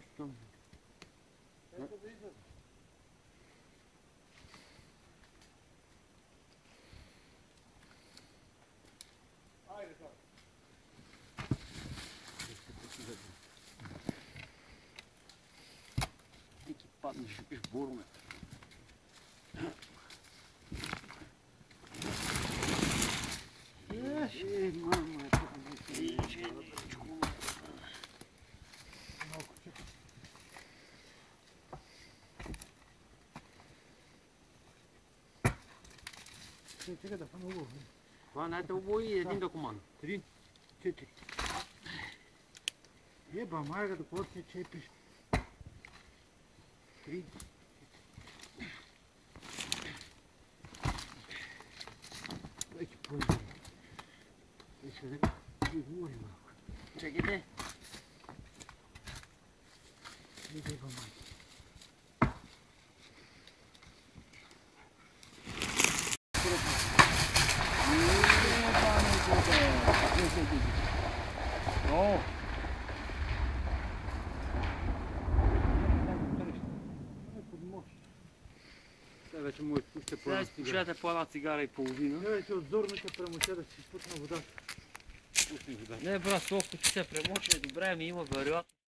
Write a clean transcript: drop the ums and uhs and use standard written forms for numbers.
нещо. Ето да излезе. Айде, така. Ти ки паднеш, ще пиш бурме. Мама, Малко чакай. Чакай да хвана обувь. хванете обои и един документ. 3, 4. Еба, майка, да какво се чепиш? 3. Вече поедем. Вече да говорим малко. Чекайте. Не дай майка. О! Сега вече му изпусте по една цигара. Сега изпушете по една цигара и половина. Не, вече от зорника премоча да си изпусна водата. Не, брат, толкова ти се премочи, добре, ми има вероятно.